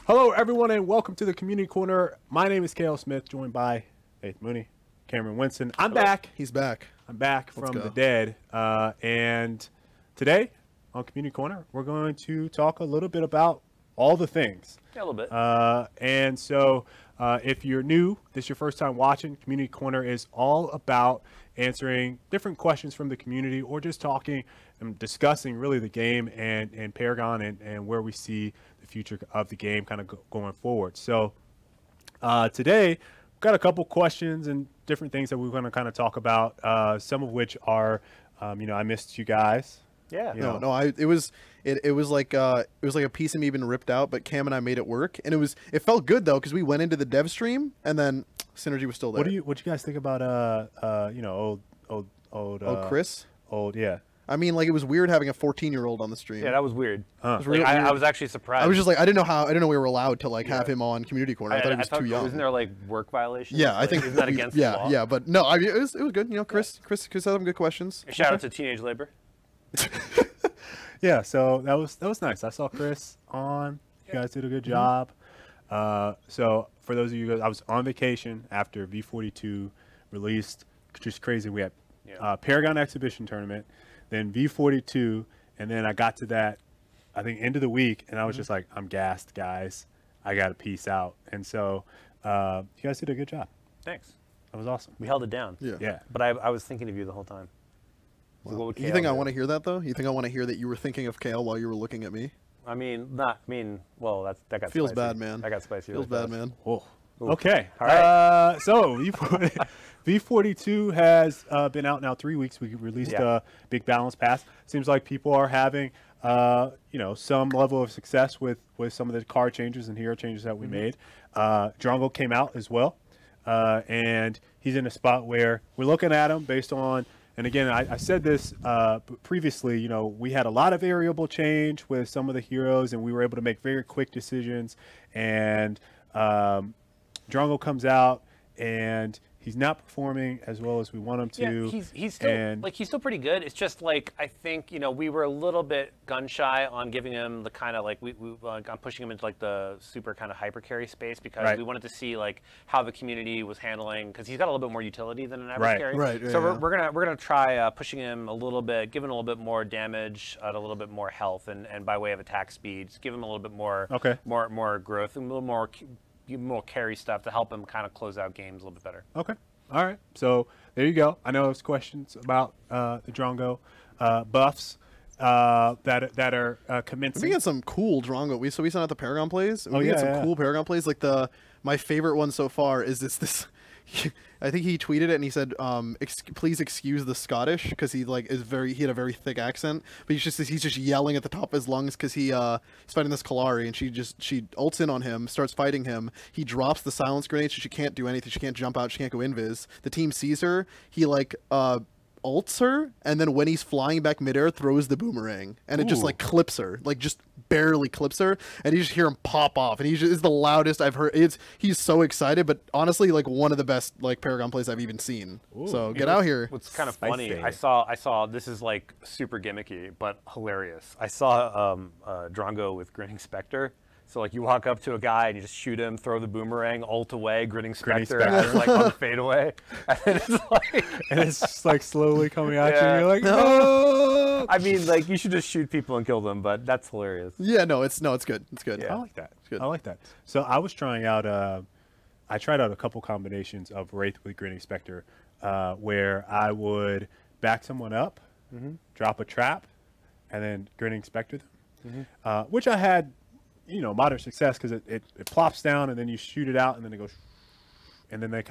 Hello, everyone, and welcome to the Community Corner. My name is Kale Smith, joined by Faith Mooney, Cameron Winston. I'm back. He's back. I'm back from the dead. And today on Community Corner, we're going to talk a little bit about all the things. Yeah, a little bit. And so if you're new, this is your first time watching, Community Corner is all about answering different questions from the community or just talking and discussing really the game and Paragon and where we see the future of the game kind of going forward. So today, we've got a couple questions and different things that we're going to kind of talk about, some of which are, I missed you guys. Yeah. It was like a piece of me being ripped out, but Cam and I made it work, and it felt good though because we went into the dev stream and then synergy was still there. What you guys think about Chris? Yeah. I mean, like, it was weird having a 14-year-old on the stream. Yeah, that was weird. Huh. It was I was actually surprised. I was just like, I didn't know we were allowed to like have him on Community Corner. I thought he was too young. Isn't there like work violations? Yeah, I think isn't that against the law? Yeah, but no, I mean, it was good. You know, Chris had some good questions. Shout out to teenage labor. Yeah, so that was nice. I saw Chris on. You guys did a good job. So for those of you guys, I was on vacation after V42 released. Just crazy. We had Paragon Exhibition Tournament, then V42, and then I got to that, I think, end of the week, and I was just like, I'm gassed, guys. I got to peace out. And so you guys did a good job. Thanks. That was awesome. We held it down. Yeah. But I was thinking of you the whole time. Wow. What would You think I want to hear that though? You think I want to hear that you were thinking of Kale while you were looking at me? Well, that got Feels spicy. bad, man. That got spicy. Feels bad, man. Whoa. Ooh. Okay. All right. So V42 has been out now 3 weeks. We released a big balance pass. Seems like people are having some level of success with some of the card changes and hero changes that we made. Drongo came out as well, and he's in a spot where we're looking at him based on. And again, I said this previously, we had a lot of variable change with some of the heroes, and we were able to make very quick decisions. And Drongo comes out, and he's not performing as well as we want him to. Yeah, he's still pretty good. It's just like I think we were a little bit gun shy on giving him the kind of like on pushing him into like the super kind of hyper carry space because we wanted to see like how the community was handling because he's got a little bit more utility than an average carry. Right. So we're gonna try pushing him a little bit, give him a little bit more damage, a little bit more health, and by way of attack speed, just give him a little bit more more growth and a little more carry stuff to help him kind of close out games a little bit better. Okay. All right. So there you go. I know there's questions about the Drongo buffs that are commencing. We got some cool Drongo. We sent out the Paragon plays. We got some cool Paragon plays. Like my favorite one so far is this. I think he tweeted it and he said, "Please excuse the Scottish," because he had a very thick accent. But he's just yelling at the top of his lungs because he's fighting this Kalari and she ults in on him, starts fighting him. He drops the silence grenade, so she can't do anything. She can't jump out. She can't go invis. The team sees her. He ults her, and then when he's flying back midair, throws the boomerang, and it just clips her, just barely clips her, and you just hear him pop off, and it's the loudest I've heard. He's so excited, but honestly, one of the best Paragon plays I've even seen. Ooh. So get out here. What's kind of funny, I saw this is like super gimmicky but hilarious. I saw Drongo with Grinning Spectre. So you walk up to a guy and you just shoot him, throw the boomerang, ult away, Grinning Spectre, and on the fadeaway, and it's just slowly coming at you. And you're like, no. I mean, you should just shoot people and kill them, but that's hilarious. Yeah, it's good. It's good. Yeah. I like that. It's good. I like that. So I was trying out. I tried out a couple combinations of Wraith with Grinning Spectre, where I would back someone up, drop a trap, and then Grinning Spectre them, which I had. Moderate success because it plops down and then you shoot it out and then it goes, and then they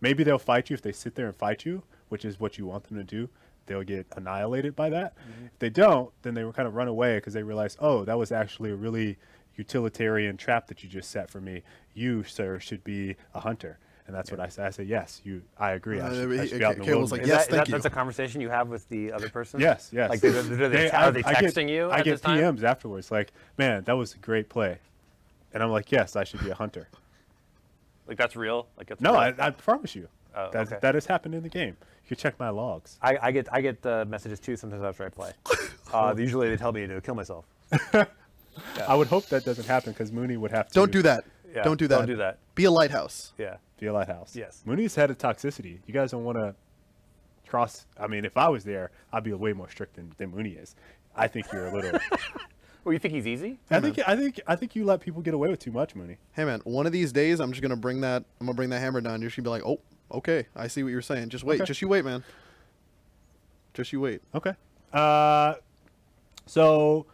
maybe they'll fight you if they sit there and fight you, which is what you want them to do. They'll get annihilated by that. If they don't, then they will kind of run away because they realize, oh, that was actually a really utilitarian trap that you just set for me. You, sir, should be a hunter. And that's what I said. I said, yes, I agree. I should be out in the wilderness. Yes, thank you. That's a conversation you have with the other person? Yes. Are they texting you I at get this time? PMs afterwards, man, that was a great play. And I'm like, yes, I should be a hunter. That's real? No, I promise you. Okay. That has happened in the game. You can check my logs. I get messages too sometimes after I play. Usually they tell me to kill myself. I would hope that doesn't happen because Mooney would have to. Don't do that. Yeah, Don't do that. Don't do that. Be a lighthouse. Yeah. Be a lighthouse. Yes. Mooney's had a toxicity. You guys don't want to cross. I mean, if I was there, I'd be way more strict than Mooney is. I think you're a little. Well, you think he's easy? I think you let people get away with too much, Mooney. Hey man, one of these days I'm just gonna bring that. I'm gonna bring that hammer down. You're just gonna be like, oh, okay, I see what you're saying. Just wait. Okay. Just you wait, man. Just you wait. Okay. So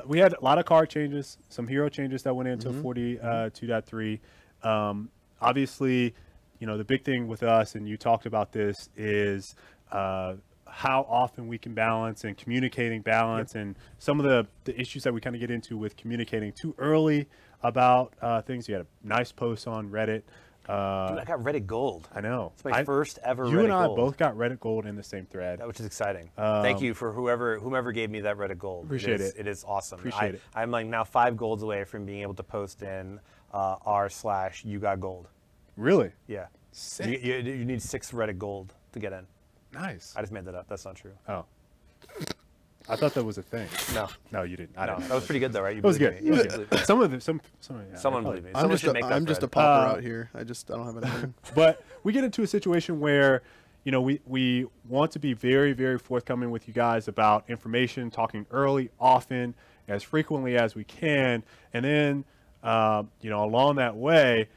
we had a lot of card changes, some hero changes that went into 42.3. Obviously, the big thing with us, and you talked about this, is how often we can balance and communicating balance, and some of the issues that we kind of get into with communicating too early about things. You had a nice post on Reddit. Dude, I got Reddit Gold. I know. It's my first ever Reddit You and I Gold. both got Reddit Gold in the same thread. Which is exciting. Thank you for whomever gave me that Reddit Gold. Appreciate it. It is awesome. Appreciate it. I'm like now 5 golds away from being able to post in r/you got gold. Really? Yeah. Sick. You need 6 Reddit Gold to get in. Nice. I just made that up. That's not true. Oh. I thought that was a thing. No. No, you didn't. No, that was pretty good though, right? You It was believe good. me. It was Yeah, good. believe me. Some of them, yeah, Someone probably. believe me. I'm Someone just should make that I'm just a thread. pauper out here. I don't have anything. But we get into a situation where, we want to be very, very forthcoming with you guys about information, talking early, often, as frequently as we can. And then, along that way,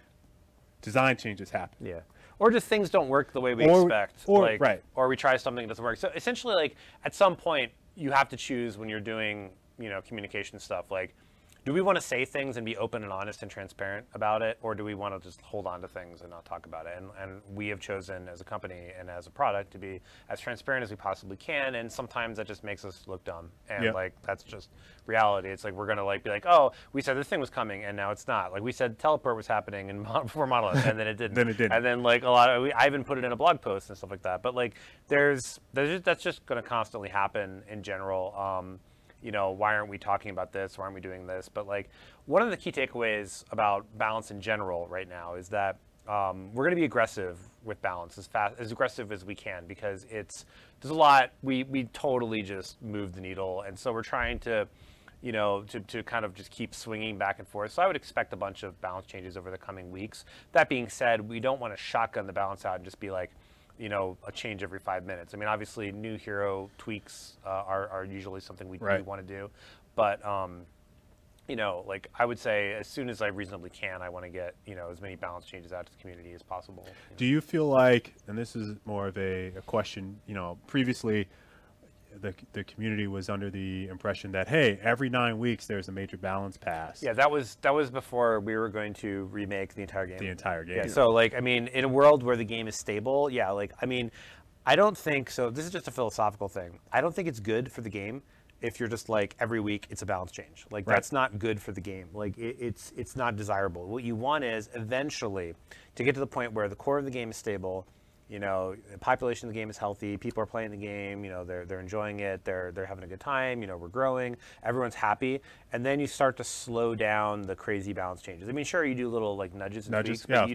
design changes happen. Yeah. Or just things don't work the way we expect. Right. Or we try something that doesn't work. So essentially, like, at some point, you have to choose when you're doing, communication stuff. Like, do we want to say things and be open and honest and transparent about it? Or do we want to just hold on to things and not talk about it? And we have chosen as a company and as a product to be as transparent as we possibly can. And sometimes that just makes us look dumb. And that's just reality. It's like, we're going to be like, oh, we said this thing was coming and now it's not. Like we said teleport was happening and before Monolith and then it didn't. And then like I even put it in a blog post and stuff like that. But like that's just going to constantly happen in general. Why aren't we talking about this? Why aren't we doing this? But like one of the key takeaways about balance in general right now is that we're going to be aggressive with balance, as aggressive as we can, because there's a lot, we totally just move the needle. And so we're trying to, to kind of just keep swinging back and forth. So I would expect a bunch of balance changes over the coming weeks. That being said, we don't want to shotgun the balance out and just be like, a change every 5 minutes. I mean, obviously, new hero tweaks are usually something we want to do. But, like I would say as soon as I reasonably can, I want to get, as many balance changes out to the community as possible. Do you feel like, and this is more of a question, previously the community was under the impression that, hey, every 9 weeks there's a major balance pass. Yeah, that was before we were going to remake the entire game. The entire game. Yeah, so like, I mean, in a world where the game is stable, yeah, like, I mean, I don't think, so this is just a philosophical thing. I don't think it's good for the game if you're just like, every week it's a balance change. Like, that's not good for the game. Like, it's not desirable. What you want is eventually to get to the point where the core of the game is stable, the population of the game is healthy, people are playing the game, they're enjoying it, they're having a good time, we're growing, everyone's happy, and then you start to slow down the crazy balance changes. I mean, sure, you do little like nudges and tweaks, but you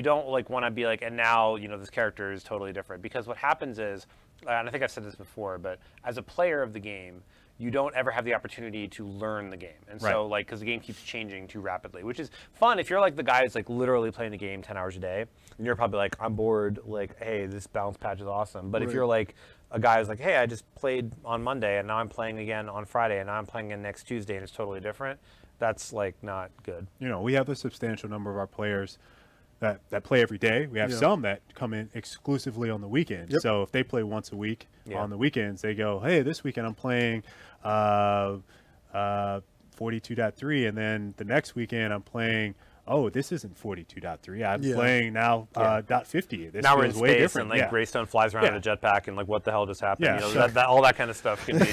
don't want to be like, and now, this character is totally different, because what happens is, and I think I've said this before, but as a player of the game, you don't ever have the opportunity to learn the game. And so, like, because the game keeps changing too rapidly, which is fun if you're like the guy who's like literally playing the game 10 hours a day, and you're probably like, I'm bored, like, hey, this balance patch is awesome. But if you're like a guy who's like, hey, I just played on Monday, and now I'm playing again on Friday, and now I'm playing again next Tuesday, and it's totally different, that's like not good. We have a substantial number of our players that play every day. We have some that come in exclusively on the weekend. So if they play once a week on the weekends, they go, hey, this weekend I'm playing 42.3, and then the next weekend I'm playing, oh, this isn't 42.3. I'm playing now .50. This now we're in way space different. and like Greystone flies around in a jetpack and like what the hell just happened? All that kind of stuff can be.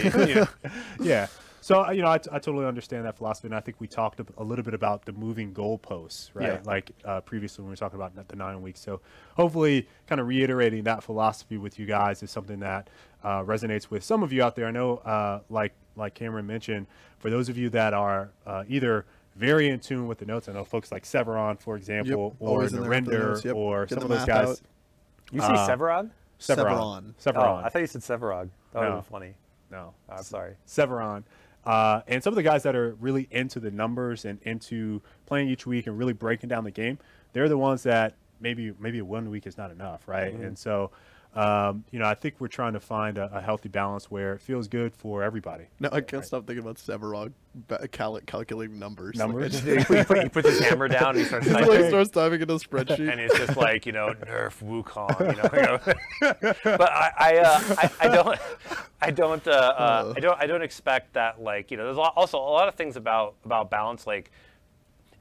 Yeah. So, I totally understand that philosophy, and I think we talked a little bit about the moving goalposts, right? Yeah. Like previously when we were talking about the 9 weeks. So hopefully kind of reiterating that philosophy with you guys is something that resonates with some of you out there. I know, like Cameron mentioned, for those of you that are either very in tune with the notes, I know folks like Severon, for example, or Narender, or some of those guys. Out. You say Severog? Severon. Oh, I thought you said Severog. That would have been funny. No. I'm sorry. Severon. And some of the guys that are really into the numbers and into playing each week and really breaking down the game, they're the ones that maybe 1 week is not enough, right? And so, you know, I think we're trying to find a healthy balance where it feels good for everybody. No, I can't stop thinking about Severog calculating numbers. Numbers? Like, he puts his hammer down and he starts He typing. like starts typing in a spreadsheet. And it's just like, you know, nerf Wukong, you know. But I don't expect that, like, you know, there's also a lot of things about balance, like,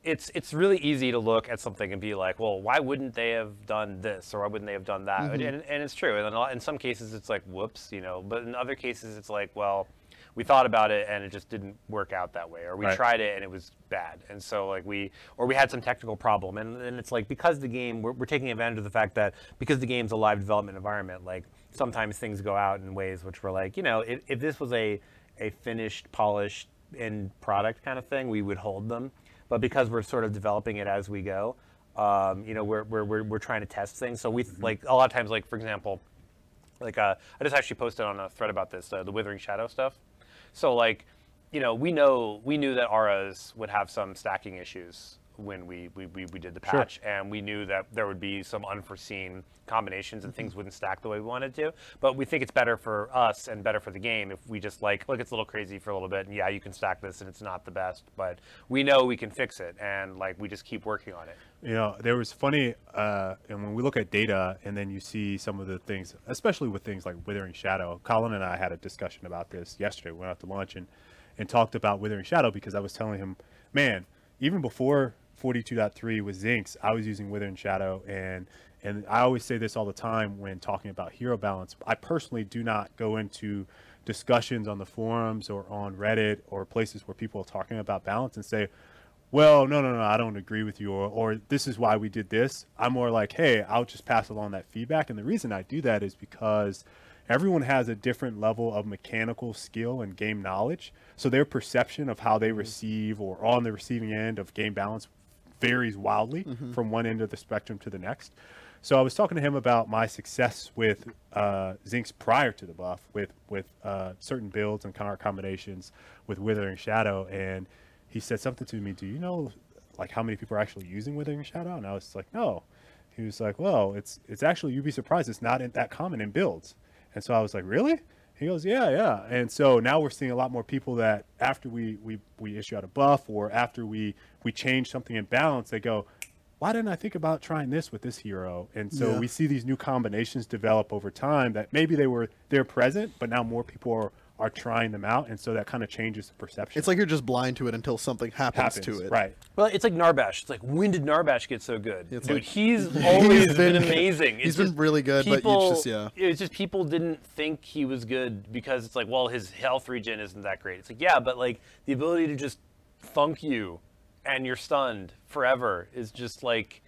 it's really easy to look at something and be like, well, why wouldn't they have done this or why wouldn't they have done that? And it's true. And in some cases, it's like, whoops, you know. But in other cases, it's like, well, we thought about it and it just didn't work out that way, or we tried it and it was bad. And so like we had some technical problem. And it's like, because the game, we're taking advantage of the fact that because the game's a live development environment, like sometimes things go out in ways which were like, you know, if this was a finished, polished end product kind of thing, we would hold them. But because we're sort of developing it as we go, you know, we're trying to test things. So we like a lot of times, like for example, like I just actually posted on a thread about this, the Withering Shadow stuff. So like, you know, we knew that auras would have some stacking issues when we did the patch, and we knew that there would be some unforeseen combinations and things wouldn't stack the way we wanted to. But we think it's better for us and better for the game if we just like, look, it's a little crazy for a little bit, and yeah, you can stack this and it's not the best, but we know we can fix it, and like we just keep working on it. You know, there was funny, and when we look at data and then you see some of the things, especially with things like Withering Shadow, Colin and I had a discussion about this yesterday. We went out to lunch and talked about Withering Shadow, because I was telling him, man, even before 42.3 with Zinx, I was using Withering Shadow, and I always say this all the time when talking about hero balance. I personally do not go into discussions on the forums or on Reddit or places where people are talking about balance and say, well, no, I don't agree with you, or this is why we did this. I'm more like, hey, I'll just pass along that feedback. And the reason I do that is because everyone has a different level of mechanical skill and game knowledge. So their perception of how they receive or on the receiving end of game balance varies wildly from one end of the spectrum to the next. So I was talking to him about my success with Zinx prior to the buff, with certain builds and card combinations with Withering Shadow, and he said something to me, do you know like how many people are actually using Withering Shadow? And I was like, no. He was like, well, it's actually, you'd be surprised, it's not that common in builds. And so I was like, really? He goes, yeah. And so now we're seeing a lot more people that after we issue out a buff, or after we change something in balance, they go, why didn't I think about trying this with this hero? And so we see these new combinations develop over time that maybe they're present, but now more people are trying them out, and so that kind of changes the perception. It's like you're just blind to it until something happens to it. Right. Well, it's like Narbash. It's like, when did Narbash get so good? Dude, like, he's always been amazing. He's been really good, but it's just, it's just people didn't think he was good because it's like, well, his health regen isn't that great. It's like, yeah, but like the ability to just thunk you and you're stunned forever is just like,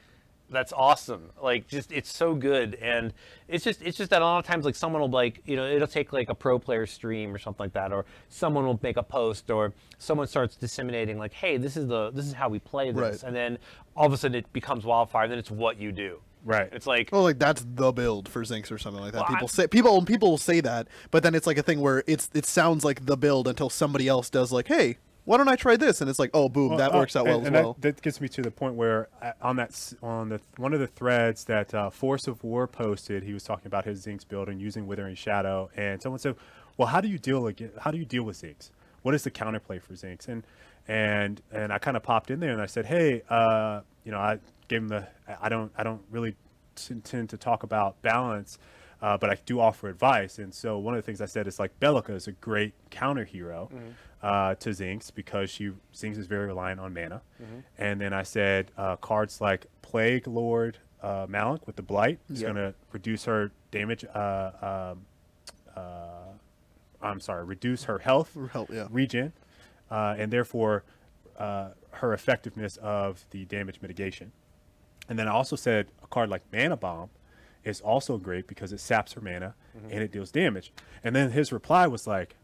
that's awesome. Like, just, it's so good. And it's just that a lot of times, like, someone will, like, you know, it'll take like a pro player stream or something like that, or someone will make a post, or someone starts disseminating like, hey, this is how we play this, and then all of a sudden it becomes wildfire, and then it's what you do. Right. It's like, oh, like that's the build for Zinx or something like that. Well, people will say that, but then it's like a thing where it sounds like the build until somebody else does like, hey, why don't I try this? And it's like, oh, boom, that works out well as well. That gets me to the point where on one of the threads that Force of War posted, he was talking about his Zinx build and using Withering Shadow, and someone said, well, how do you deal with Zinx? What is the counterplay for Zinx? And I kind of popped in there and I said, hey, you know, I gave him I don't really tend to talk about balance, but I do offer advice. And so one of the things I said is like, Bellica is a great counter hero to Zinx, because Zinx is very reliant on mana. And then I said cards like Plague Lord Malik with the Blight is going to reduce her damage. Reduce her health regen, and therefore her effectiveness of the damage mitigation. And then I also said a card like Mana Bomb is also great because it saps her mana and it deals damage. And then his reply was like,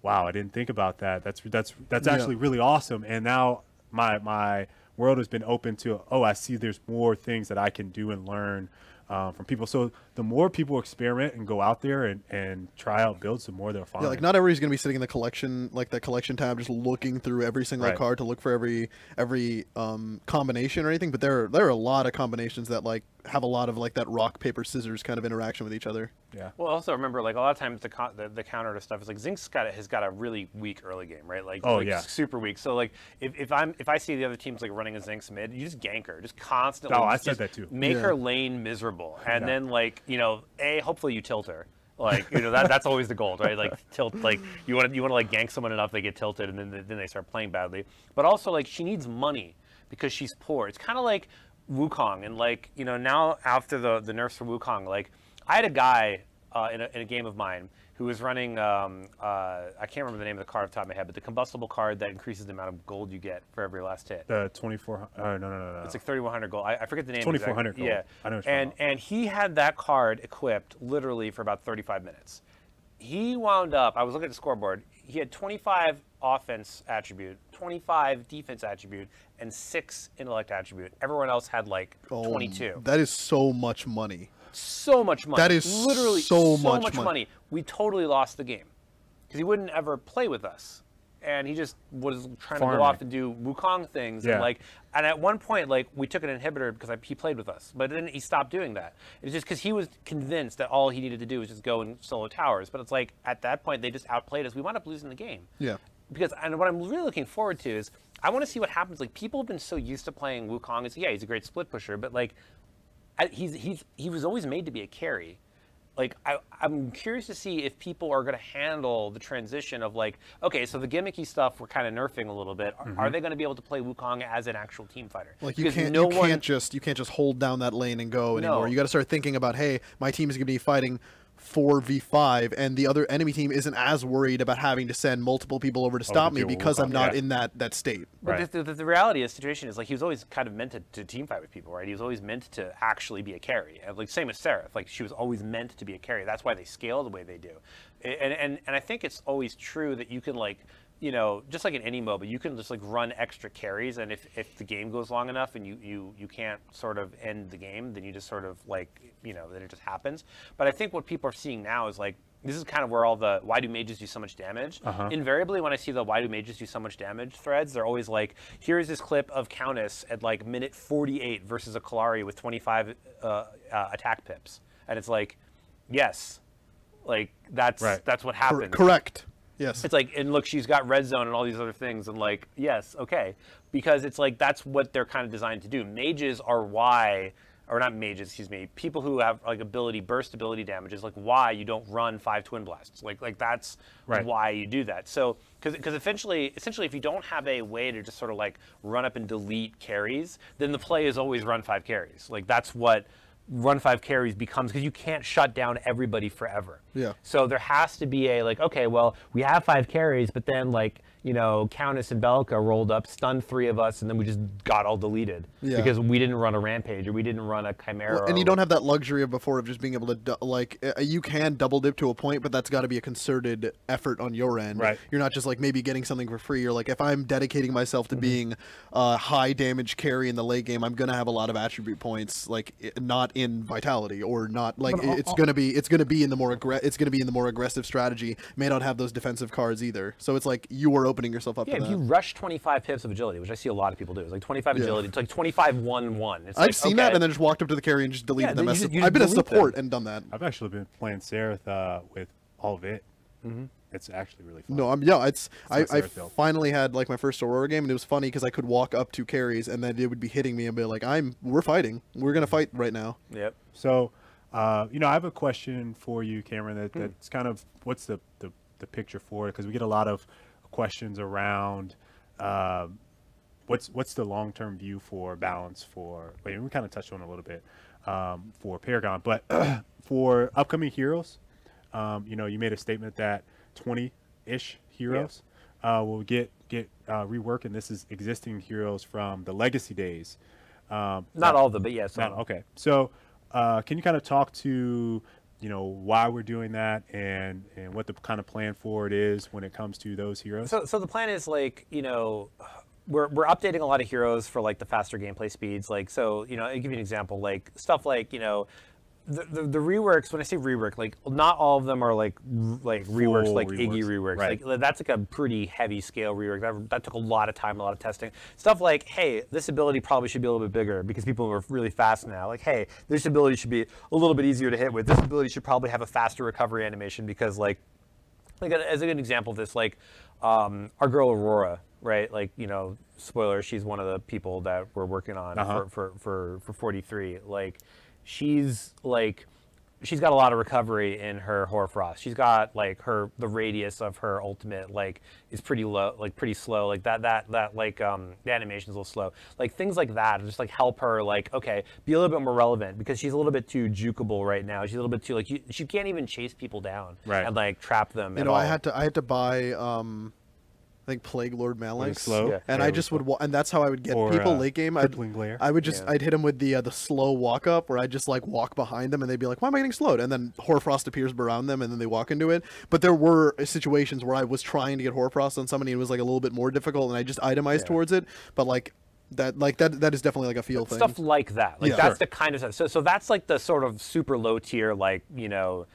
wow, I didn't think about that. That's actually really awesome. And now my world has been open to, oh, I see there's more things that I can do and learn from people. So the more people experiment and go out there and try out builds, the more they'll find. Yeah, like not everybody's gonna be sitting in the collection, like the collection tab, just looking through every single card to look for every combination or anything. But there are a lot of combinations that like have a lot of like that rock paper scissors kind of interaction with each other. Yeah. Well, also remember, like a lot of times the counter to stuff is like Zinc's has got a really weak early game, right? Like, super weak. So like if I see the other teams like running a Zinc's mid, you just gank her, just constantly. Oh, I said that too. Make her lane miserable, and then like hopefully you tilt her. Like that's always the goal, right? Like tilt, like you want to like gank someone enough they get tilted, and then they start playing badly. But also like she needs money because she's poor. It's kind of like Wukong, and like now after the nerfs for Wukong, like I had a guy in a game of mine who was running I can't remember the name of the card off the top of my head, but the combustible card that increases the amount of gold you get for every last hit. The 2400. No. It's like 3,100 gold. I forget the name. 2,400 gold. Yeah. I know what and he had that card equipped literally for about 35 minutes. He wound up. I was looking at the scoreboard. He had 25 offense attribute, 25 defense attribute, and 6 intellect attribute. Everyone else had like 22. That is so much money. So much money. That is literally so much money. We totally lost the game because he wouldn't ever play with us, and he just was trying to go off and do Wukong things. Yeah. And at one point, like we took an inhibitor because he played with us, but then he stopped doing that. It's just because he was convinced that all he needed to do was just go and solo towers. But it's like at that point they just outplayed us. We wound up losing the game. Yeah. And what I'm really looking forward to is I want to see what happens. Like people have been so used to playing Wukong. He's a great split pusher, but like. He was always made to be a carry. Like I'm curious to see if people are going to handle the transition of like, okay, so the gimmicky stuff we're kind of nerfing a little bit. Are they going to be able to play Wukong as an actual team fighter? Like you can't just hold down that lane and go anymore. You got to start thinking about, hey, my team is going to be fighting 4v5, and the other enemy team isn't as worried about having to send multiple people over to stop me because I'm not in that state. But the reality of the situation is like he was always kind of meant to team fight with people, right? He was always meant to actually be a carry. And like same with Seraph, like she was always meant to be a carry. That's why they scale the way they do. And I think it's always true that you can like just like in any MOBA, you can just like run extra carries, and if the game goes long enough and you can't sort of end the game, then you just sort of like then it just happens. But I think what people are seeing now is like this is kind of where all the why do mages do so much damage. Invariably, when I see the why do mages do so much damage threads, they're always like, here's this clip of Countess at like minute 48 versus a Kalari with 25 attack pips, and it's like, yes, like that's what happens. Correct. Yes. It's like, and look, she's got red zone and all these other things, and like, yes, okay, because it's like that's what they're kind of designed to do. Mages are why, or not mages, excuse me, people who have like burst ability damage is like why you don't run 5 twin blasts. Like that's why you do that. So because essentially, if you don't have a way to just sort of like run up and delete carries, then the play is always run 5 carries. Like that's what run 5 carries becomes, because you can't shut down everybody forever. Yeah. So there has to be a like, okay, well, we have 5 carries, but then like, Countess and Belka rolled up, stunned 3 of us, and then we just got all deleted because we didn't run a Rampage or we didn't run a Chimera. And you don't have that luxury of before of just being able to you can double dip to a point, but that's got to be a concerted effort on your end. Right. You're not just like maybe getting something for free. You're like, if I'm dedicating myself to being a high damage carry in the late game, I'm gonna have a lot of attribute points, like not in vitality or not like it's gonna be in the more aggressive strategy. May not have those defensive cards either. So it's like you are opening yourself up to that. If you rush 25 pips of agility, which I see a lot of people do, it's like 25 agility, it's like 25-1-1. I've seen that and then just walked up to the carry and just deleted them. I've been a support and done that. I've actually been playing Seraph with all of it. It's actually really fun. No, I finally had like my first Aurora game, and it was funny because I could walk up to carries and then it would be hitting me and be like, we're fighting. We're gonna fight right now. Yep. So I have a question for you, Cameron, that's kind of what's the picture for it, because we get a lot of questions around what's the long-term view for balance for we kind of touched on it a little bit for Paragon, but for upcoming heroes, you made a statement that 20-ish heroes will get rework, and this is existing heroes from the legacy days. Not all of them, but yes. Okay, so can you kind of talk to why we're doing that and what the kind of plan for it is when it comes to those heroes? So the plan is like, we're updating a lot of heroes for like the faster gameplay speeds. Like, so, I'll give you an example, like stuff like, the reworks, when I say rework, like not all of them are like reworks, Full like reworks. Iggy reworks. Right. Like that's like a pretty heavy scale rework. That took a lot of time, a lot of testing. Stuff like, hey, this ability probably should be a little bit bigger because people are really fast now. Like, hey, this ability should be a little bit easier to hit with. This ability should probably have a faster recovery animation because like as a good example of this, like our girl Aurora, right? Like, you know, spoiler, she's one of the people that we're working on for 43. Like, she's got a lot of recovery in her Hoarfrost. She's got like the radius of her ultimate like is pretty low, like pretty slow. Like that like the animation's a little slow. Like things like that just like help her like, okay, be a little bit more relevant because she's a little bit too jukeable right now. She's a little bit too like she can't even chase people down and like trap them. You know, I had to buy I think Plague Lord Malix, and I just would, and that's how I would get people late game. I'd hit them with the slow walk up, where I just like walk behind them, and they'd be like, "Why am I getting slowed?" And then Hoarfrost appears around them, and then they walk into it. But there were situations where I was trying to get Hoarfrost on somebody, and it was like a little bit more difficult, and I just itemized towards it. But like that is definitely like a feel thing. Stuff like that, like that's the kind of stuff. So that's like the sort of super low tier, like, you know.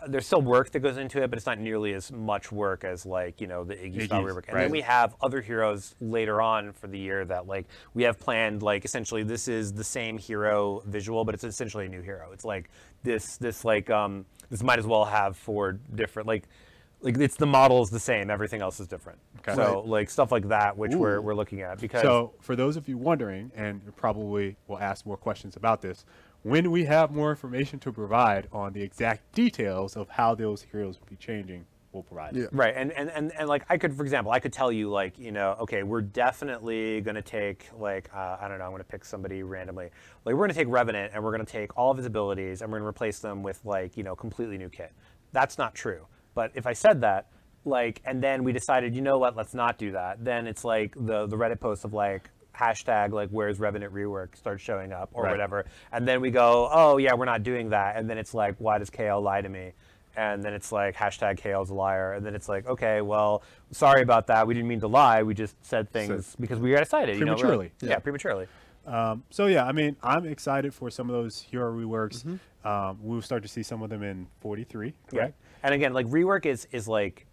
There's still work that goes into it, but it's not nearly as much work as like, you know, the Iggy style rework. And then we have other heroes later on for the year that like we have planned, like essentially this is the same hero visual, but it's essentially a new hero. It's like this might as well have 4 different like it's the model is the same, everything else is different. Okay. So like stuff like that, which we're looking at because. So for those of you wondering, and probably will ask more questions about this, when we have more information to provide on the exact details of how those heroes will be changing, we'll provide it. Right, and like I could, for example, I could tell you like, you know, okay, we're definitely gonna take like I don't know, I'm gonna pick somebody randomly. Like we're gonna take Revenant and we're gonna take all of his abilities and we're gonna replace them with like, you know, completely new kit. That's not true. But if I said that, like, and then we decided, you know what, let's not do that, then it's like the Reddit post of like hashtag like where's Revenant rework starts showing up or whatever, and then we go, oh yeah, we're not doing that, and then it's like, why does KL lie to me? And then it's like hashtag KL's a liar, and then it's like, okay, well, sorry about that, we didn't mean to lie, we just said things because we got excited prematurely. You know, prematurely. So yeah, I mean, I'm excited for some of those hero reworks. We'll start to see some of them in 43, correct? And again, like rework is like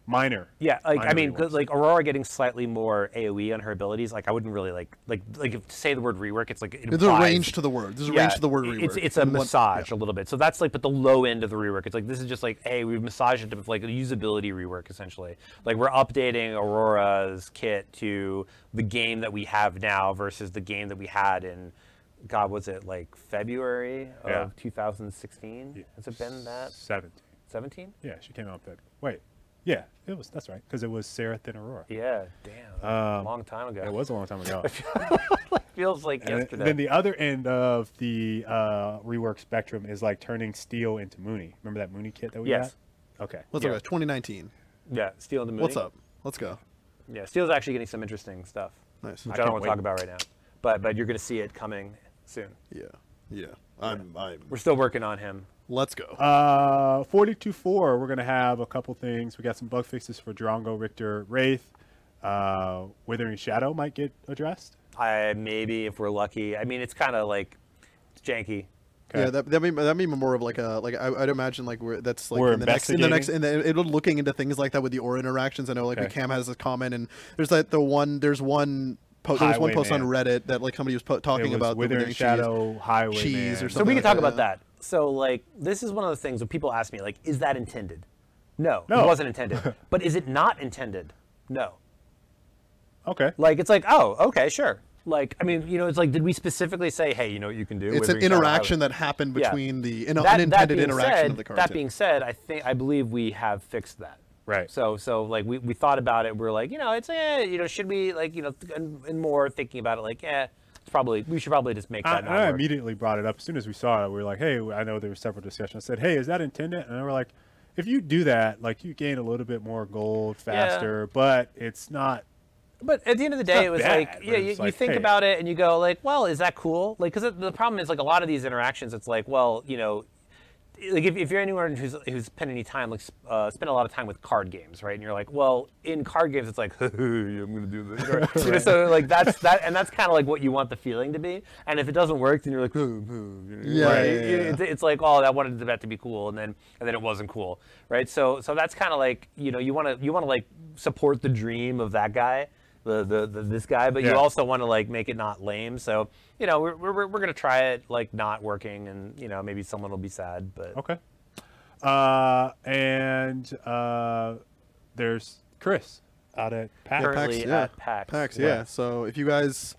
minor. Yeah, like minor I mean, reworks. like Aurora getting slightly more AOE on her abilities. Like I wouldn't really like if to say the word rework, it's like it there's a range to the word. There's a range to the word rework. It's a massage a little bit. So that's like, but the low end of the rework. It's like this is just like, hey, we've massaged it with like a usability rework essentially. Like we're updating Aurora's kit to the game that we have now versus the game that we had in, God, was it like February of 2016? Has it been that? 17? Yeah, she came out in February. Wait. Yeah, it was. That's right, because it was Seraph and Aurora. Yeah, damn. A long time ago. It was a long time ago. Feels like yesterday. Then the other end of the rework spectrum is like turning Steel into Mooney. Remember that Mooney kit that we had? Okay. Let's look at 2019. Yeah, Steel into Mooney. What's up? Let's go. Yeah, Steel's actually getting some interesting stuff. Nice. Which I don't want to talk about right now. But you're going to see it coming soon. Yeah. We're still working on him. Let's go. 42.4, we're going to have a couple things. We got some bug fixes for Drongo, Richter, Wraith. Withering Shadow might get addressed. Maybe, if we're lucky. I mean, it's kind of like, it's janky. Okay. Yeah, that may be more of like a I'd imagine like that's like it'll looking into things like that with the aura interactions. I know like Cam has a comment, and there's like there's one post on Reddit that like somebody was talking about Withering Shadow, Highway cheese or something. So we can talk about that. So like this is one of the things when people ask me like, is that intended? No, it wasn't intended. But is it not intended? No. Okay. Like it's like, oh, okay, sure. Like, I mean, you know, it's like, did we specifically say, hey, you know what you can do? It's an interaction that happened between the unintended interaction of the cartoon. That being said, I believe we have fixed that. Right. So like we thought about it. We're like, you know, it's you know, should we like, you know, and more thinking about it, like, we should probably just make that. I immediately brought it up as soon as we saw it. We were like, hey, I know there were several discussions. I said, hey, is that intended? And we're like, if you do that, like you gain a little bit more gold faster, but it's not. But at the end of the day, it was bad, like, you think about it and you go like, well, is that cool? Like, because the problem is like a lot of these interactions, it's like, well, you know, like if you're anyone who's spent any time spent a lot of time with card games, right? And you're like, well, in card games, it's like, hey, I'm gonna do this. Right? You know, so like that's kind of like what you want the feeling to be. And if it doesn't work, then you're like, it's like, oh, I wanted that to be cool, and then it wasn't cool, right? So that's kind of like, you know, you want to like support the dream of that guy. This guy, but you also want to like make it not lame. So, you know, we're gonna try it like not working, and you know, maybe someone will be sad, but okay. And there's Chris out at PAX. Currently at PAX. PAX, yeah. So if you guys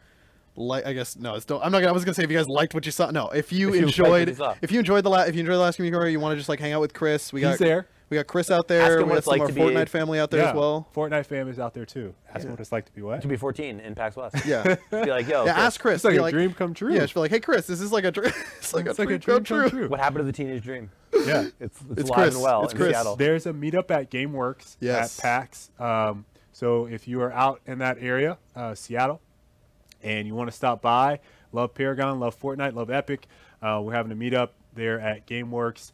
like, I guess no, it's don't. I'm not. I was gonna say if you guys liked what you saw. No, if you enjoyed the last community, you want to just like hang out with Chris. He's there. We got Chris out there. We got some of our Fortnite family out there as well. Fortnite family's out there too. Ask him what it's like to be what? To be 14 in PAX West. Yeah. Be like, yo. Yeah, ask Chris. It's like a dream come true. Yeah, just be like, hey Chris, this is like a dream. It's like a dream come true. What happened to the teenage dream? Yeah, it's Chris. alive and well It's in Chris. Seattle. There's a meetup at GameWorks at PAX. So if you are out in that area, Seattle, and you want to stop by, love Paragon, love Fortnite, love Epic, we're having a meetup there at GameWorks.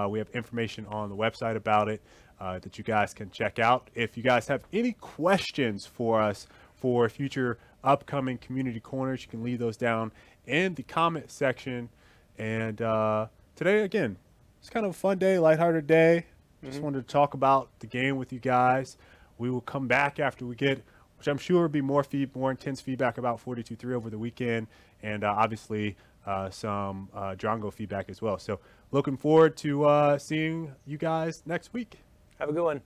We have information on the website about it that you guys can check out. If you guys have any questions for us for future upcoming community corners, you can leave those down in the comment section. And today, again, it's kind of a fun day, lighthearted day. Just wanted to talk about the game with you guys. We will come back after we get, which I'm sure will be more intense feedback about 42.3 over the weekend, and obviously some Drongo feedback as well. So looking forward to seeing you guys next week. Have a good one.